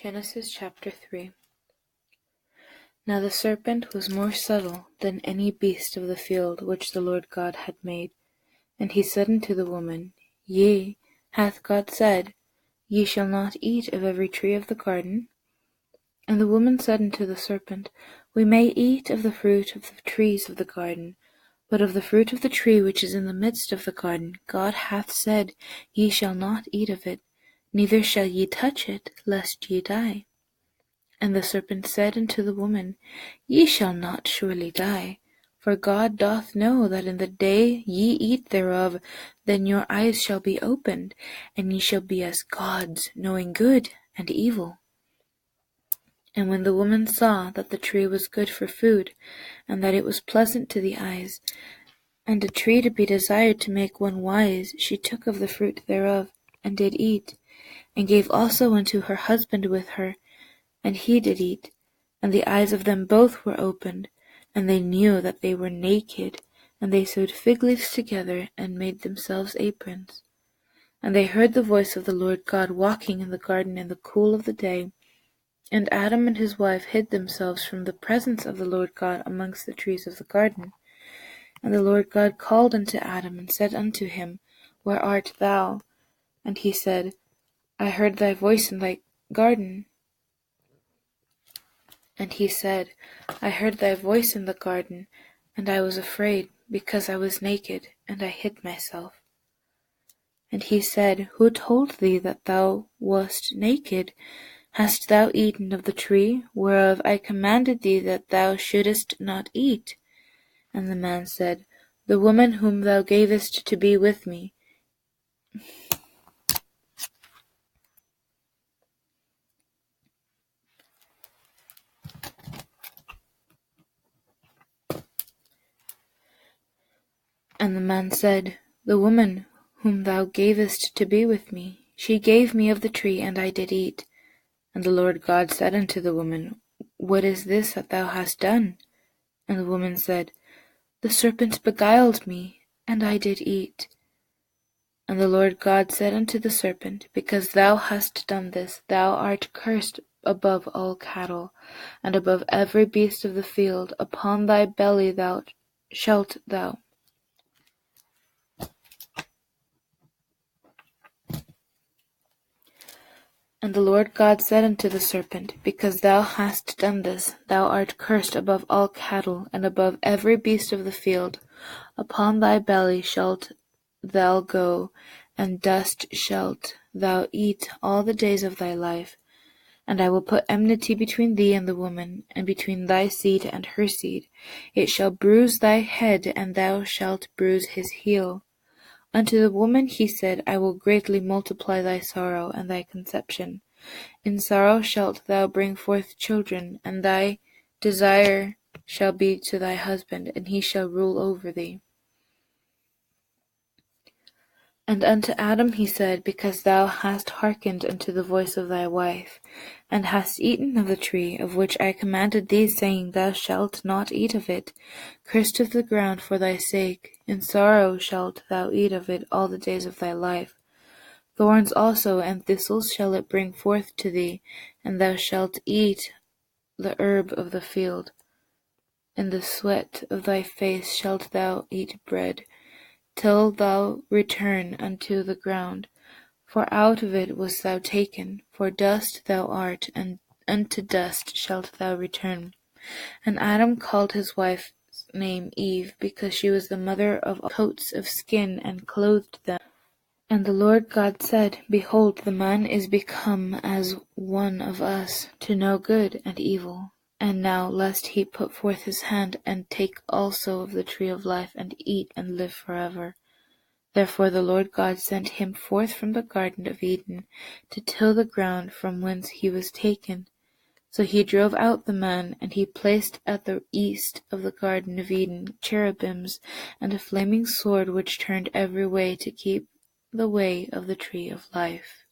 Genesis chapter 3. Now the serpent was more subtle than any beast of the field which the Lord God had made. And he said unto the woman, Yea, hath God said, Ye shall not eat of every tree of the garden? And the woman said unto the serpent, We may eat of the fruit of the trees of the garden, but of the fruit of the tree which is in the midst of the garden, God hath said, Ye shall not eat of it, neither shall ye touch it, lest ye die. And the serpent said unto the woman, Ye shall not surely die. For God doth know that in the day ye eat thereof, then your eyes shall be opened, and ye shall be as gods, knowing good and evil. And when the woman saw that the tree was good for food, and that it was pleasant to the eyes, and a tree to be desired to make one wise, she took of the fruit thereof, and did eat, and gave also unto her husband with her, and he did eat. And the eyes of them both were opened, and they knew that they were naked, and they sewed fig leaves together, and made themselves aprons. And they heard the voice of the Lord God walking in the garden in the cool of the day. And Adam and his wife hid themselves from the presence of the Lord God amongst the trees of the garden. And the Lord God called unto Adam, and said unto him, Where art thou? And he said, I heard thy voice in thy garden. And he said, I heard thy voice in the garden, and I was afraid, because I was naked, and I hid myself. And he said, Who told thee that thou wast naked? Hast thou eaten of the tree, whereof I commanded thee that thou shouldest not eat? And the man said, The woman whom thou gavest to be with me. And the man said, The woman whom thou gavest to be with me, she gave me of the tree, and I did eat. And the Lord God said unto the woman, What is this that thou hast done? And the woman said, The serpent beguiled me, and I did eat. And the Lord God said unto the serpent, Because thou hast done this, thou art cursed above all cattle, and above every beast of the field. Upon thy belly shalt thou. And the Lord God said unto the serpent, Because thou hast done this, thou art cursed above all cattle, and above every beast of the field. Upon thy belly shalt thou go, and dust shalt thou eat all the days of thy life. And I will put enmity between thee and the woman, and between thy seed and her seed. It shall bruise thy head, and thou shalt bruise his heel. Unto the woman he said, I will greatly multiply thy sorrow and thy conception. In sorrow shalt thou bring forth children, and thy desire shall be to thy husband, and he shall rule over thee. And unto Adam he said, Because thou hast hearkened unto the voice of thy wife, and hast eaten of the tree of which I commanded thee, saying, Thou shalt not eat of it, cursed is the ground for thy sake. In sorrow shalt thou eat of it all the days of thy life. Thorns also and thistles shall it bring forth to thee, and thou shalt eat the herb of the field. In the sweat of thy face shalt thou eat bread, till thou return unto the ground. For out of it wast thou taken, for dust thou art, and unto dust shalt thou return. And Adam called his wife's name Eve, because she was the mother of coats of skin, and clothed them. And the Lord God said, Behold, the man is become as one of us, to know good and evil. And now, lest he put forth his hand, and take also of the tree of life, and eat, and live forever. Therefore the Lord God sent him forth from the garden of Eden, to till the ground from whence he was taken. So he drove out the man, and he placed at the east of the garden of Eden cherubims, and a flaming sword which turned every way to keep the way of the tree of life.